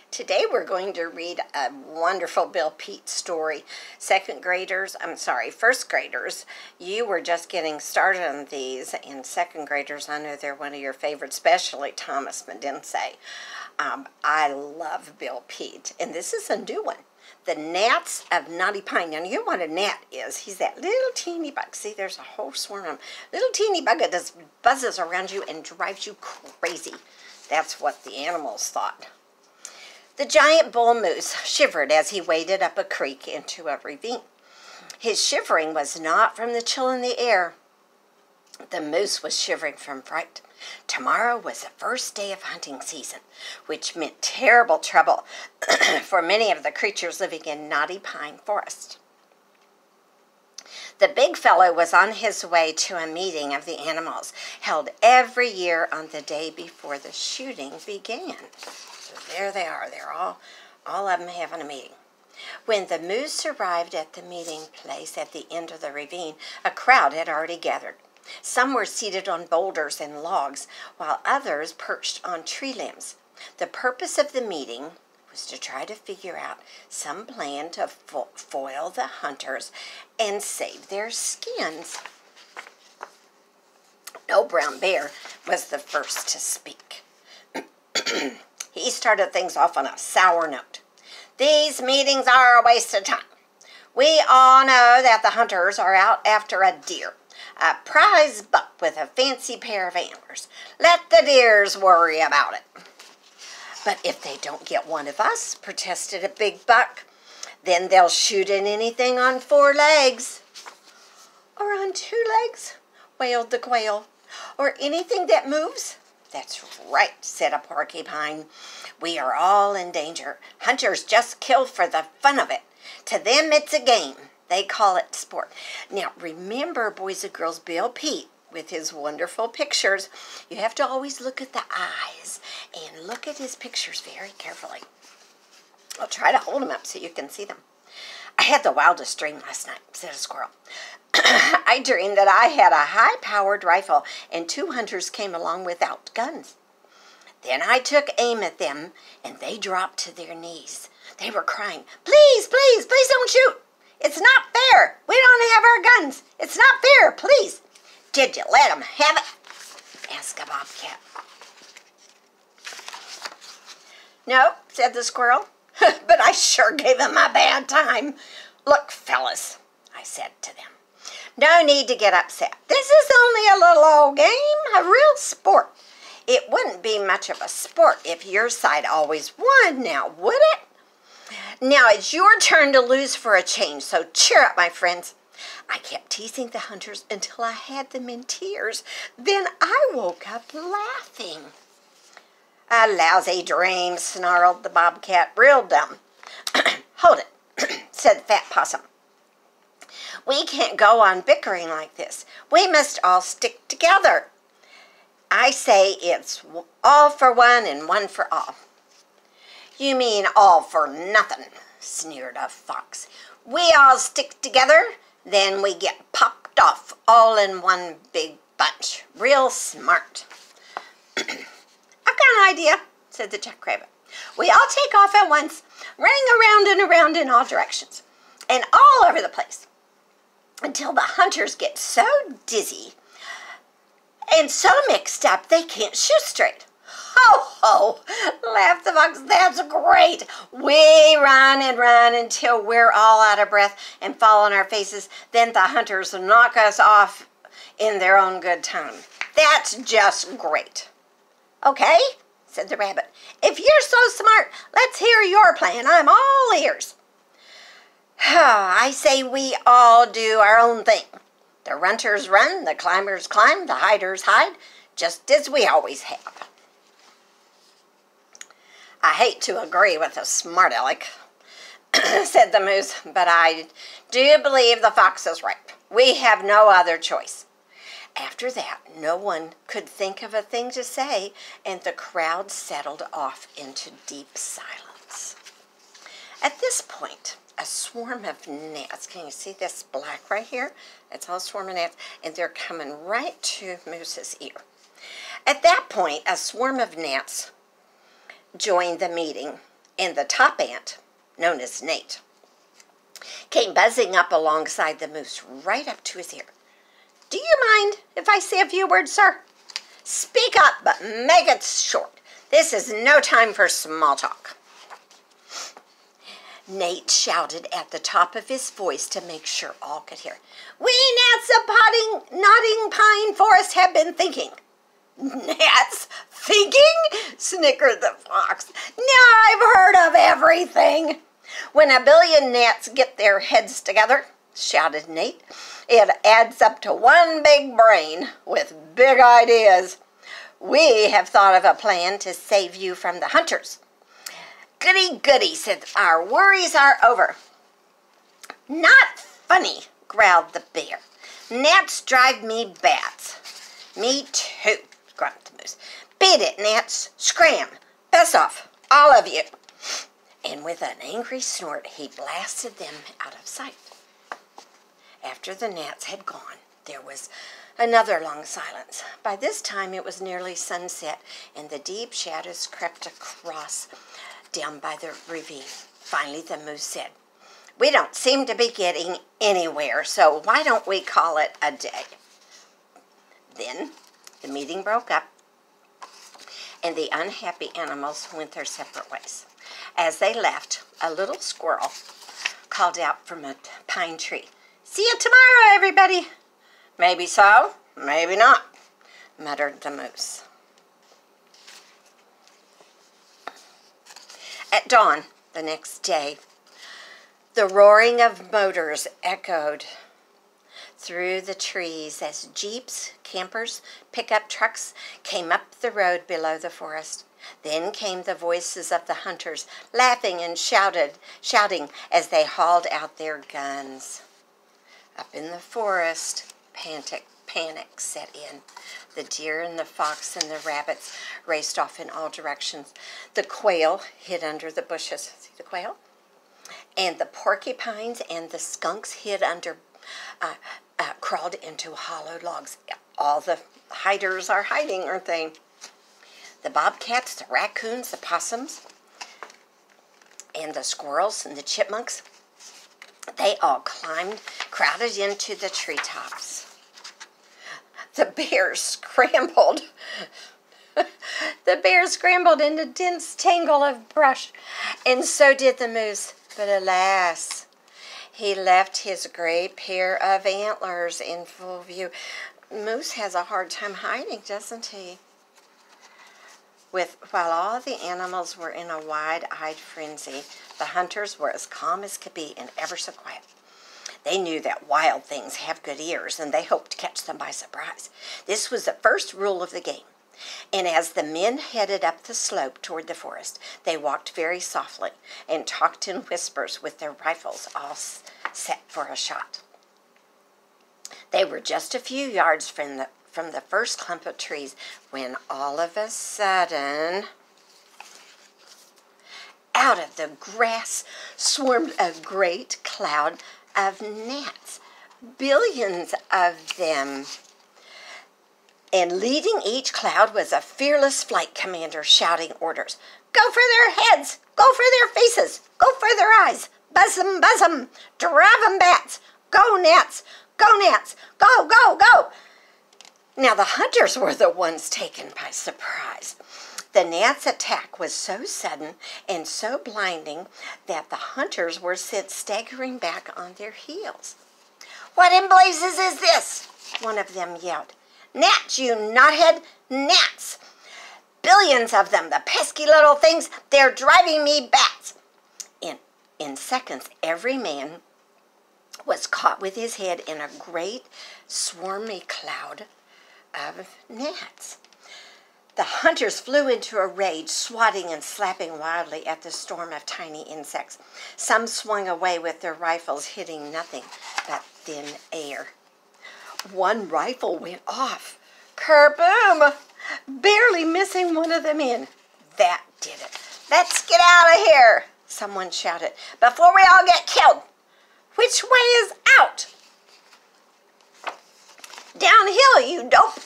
Today we're going to read a wonderful Bill Pete story. First graders, you were just getting started on these, and second graders, I know they're one of your favorites, especially Thomas Medense. I love Bill Pete, and this is a new one. The Gnats of Knotty Pine. Now, you know what a gnat is. He's that little teeny bug. See, there's a whole swarm of them. Little teeny bug that just buzzes around you and drives you crazy. That's what the animals thought. The giant bull moose shivered as he waded up a creek into a ravine. His shivering was not from the chill in the air. The moose was shivering from fright. Tomorrow was the first day of hunting season, which meant terrible trouble for many of the creatures living in Knotty Pine Forest. The big fellow was on his way to a meeting of the animals, held every year on the day before the shooting began. So there they are. They're all of them having a meeting. When the moose arrived at the meeting place at the end of the ravine, a crowd had already gathered. Some were seated on boulders and logs, while others perched on tree limbs. The purpose of the meeting was to try to figure out some plan to foil the hunters and save their skins. No Brown Bear was the first to speak. He started things off on a sour note. These meetings are a waste of time. We all know that the hunters are out after a deer, a prize buck with a fancy pair of antlers. Let the deers worry about it. But if they don't get one of us, protested a big buck, then they'll shoot at anything on 4 legs. Or on 2 legs, wailed the quail. Or anything that moves. That's right, said a porcupine. We are all in danger. Hunters just kill for the fun of it. To them, it's a game. They call it sport. Now, remember, boys and girls, Bill Pete, with his wonderful pictures, you have to always look at the eyes and look at his pictures very carefully. I'll try to hold them up so you can see them. I had the wildest dream last night, said a squirrel. I dreamed that I had a high-powered rifle and 2 hunters came along without guns. Then I took aim at them and they dropped to their knees. They were crying, please, please, please don't shoot. It's not fair. We don't have our guns. It's not fair, please. Did you let them have it? Asked a bobcat. No, said the squirrel, but I sure gave them a bad time. Look, fellas, I said to them, no need to get upset. This is only a little old game, a real sport. It wouldn't be much of a sport if your side always won now, would it? Now it's your turn to lose for a change, so cheer up, my friends. I kept teasing the hunters until I had them in tears. Then I woke up laughing. A lousy dream, snarled the bobcat, real dumb. Hold it, said the fat possum. We can't go on bickering like this. We must all stick together. I say it's all for one and one for all. You mean all for nothing, sneered a fox. We all stick together, then we get popped off all in one big bunch. Real smart. I've got an idea, said the jackrabbit. We all take off at once, running around and around in all directions, and all over the place, until the hunters get so dizzy and so mixed up they can't shoot straight. Ho, ho, laughed the fox, that's great. We run and run until we're all out of breath and fall on our faces. Then the hunters knock us off in their own good time. That's just great. Okay, said the rabbit. If you're so smart, let's hear your plan. I'm all ears. I say we all do our own thing. The runners run, the climbers climb, the hiders hide, just as we always have. I hate to agree with a smart aleck, said the moose, but I do believe the fox is right. We have no other choice. After that, no one could think of a thing to say, and the crowd settled off into deep silence. At this point, a swarm of gnats, can you see this black right here? It's all a swarm of gnats, and they're coming right to Moose's ear. At that point, a swarm of gnats joined the meeting, and the top ant, known as Nate, came buzzing up alongside the moose, right up to his ear. "Do you mind if I say a few words, sir?" "Speak up, but make it short. This is no time for small talk." Nate shouted at the top of his voice to make sure all could hear. "We gnats of Knotty Pine Forest have been thinking." "Gnats thinking?" snickered the fox. "Now I've heard of everything." "When a billion gnats get their heads together," shouted Nate, "it adds up to one big brain with big ideas. We have thought of a plan to save you from the hunters." "Goody, goody," said "our worries are over." "Not funny," growled the bear. "Gnats drive me bats." "Me too," grunted the moose. "Beat it, gnats. Scram. Best off, all of you." And with an angry snort, he blasted them out of sight. After the gnats had gone, there was another long silence. By this time it was nearly sunset, and the deep shadows crept across down by the ravine. Finally the moose said, "We don't seem to be getting anywhere, so why don't we call it a day?" Then the meeting broke up, and the unhappy animals went their separate ways. As they left, a little squirrel called out from a pine tree, "See you tomorrow, everybody." "Maybe so, maybe not," muttered the moose. At dawn the next day, the roaring of motors echoed through the trees as jeeps, campers, pickup trucks came up the road below the forest. Then came the voices of the hunters, laughing and shouting as they hauled out their guns. Up in the forest, panic set in. The deer and the fox and the rabbits raced off in all directions. The quail hid under the bushes. See the quail? And the porcupines and the skunks hid under, crawled into hollow logs. All the hiders are hiding, aren't they? The bobcats, the raccoons, the possums, and the squirrels and the chipmunks, they all crowded into the treetops. The bears scrambled. The bear scrambled in a dense tangle of brush, and so did the moose. But alas, he left his great pair of antlers in full view. Moose has a hard time hiding, doesn't he? While all the animals were in a wide-eyed frenzy, the hunters were as calm as could be and ever so quiet. They knew that wild things have good ears, and they hoped to catch them by surprise. This was the first rule of the game. And as the men headed up the slope toward the forest, they walked very softly and talked in whispers with their rifles all set for a shot. They were just a few yards from the first clump of trees when all of a sudden, out of the grass swarmed a great cloud of gnats, billions of them. And leading each cloud was a fearless flight commander shouting orders. "Go for their heads! Go for their faces! Go for their eyes! Buzz 'em! Drive 'em bats! Go gnats! Go gnats! Go, go, go!" Now the hunters were the ones taken by surprise. The gnats' attack was so sudden and so blinding that the hunters were sent staggering back on their heels. "What in blazes is this?" one of them yelled. "Gnats, you knothead! Gnats! Billions of them, the pesky little things, they're driving me bats!" In seconds, every man was caught with his head in a great swarmy cloud of gnats. The hunters flew into a rage, swatting and slapping wildly at the storm of tiny insects. Some swung away with their rifles, hitting nothing but thin air. One rifle went off. Kerboom! Barely missing one of the men. That did it. "Let's get out of here," someone shouted, "before we all get killed." "Which way is out?" "Downhill, you dope."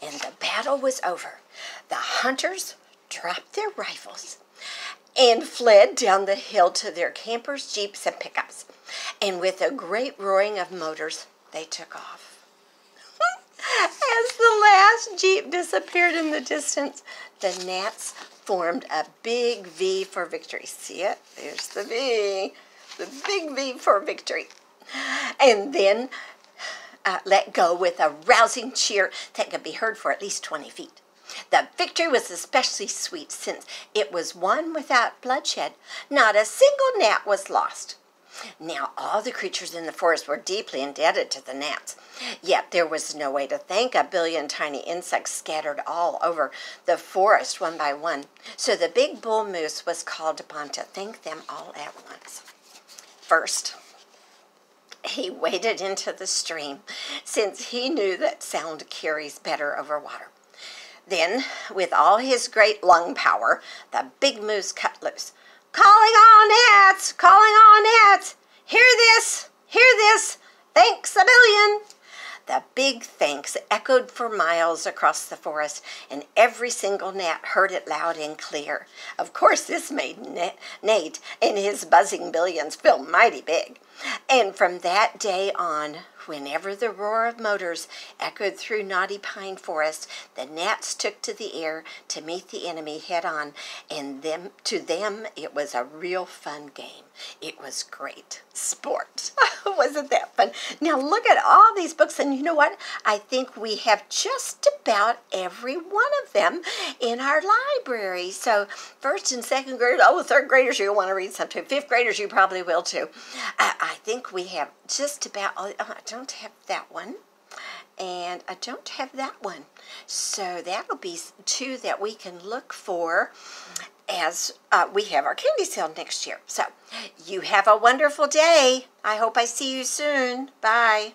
And the battle was over. The hunters dropped their rifles and fled down the hill to their campers, jeeps, and pickups. And with a great roaring of motors, they took off. As the last jeep disappeared in the distance, the gnats formed a big V for victory. See it? There's the V. The big V for victory. And then let go with a rousing cheer that could be heard for at least 20 feet. The victory was especially sweet since it was won without bloodshed. Not a single gnat was lost. Now all the creatures in the forest were deeply indebted to the gnats. Yet there was no way to thank a billion tiny insects scattered all over the forest one by one. So the big bull moose was called upon to thank them all at once. First, he waded into the stream, since he knew that sound carries better over water. Then, with all his great lung power, the big moose cut loose. Calling all gnats! Calling all gnats! Hear this! Hear this! Thanks a billion! The big thanks echoed for miles across the forest, and every single gnat heard it loud and clear. Of course, this made Nate and his buzzing billions feel mighty big. And from that day on, whenever the roar of motors echoed through Knotty Pine Forest, the gnats took to the air to meet the enemy head on, and to them it was a real fun game. It was great sport. Wasn't that fun? Now look at all these books, and you know what? I think we have just about every one of them in our library. So first and second graders, third graders, you'll want to read some too. Fifth graders, you probably will too. I think we have just about, I don't have that one, and I don't have that one. So that will be two that we can look for as we have our candy sale next year. So you have a wonderful day. I hope I see you soon. Bye.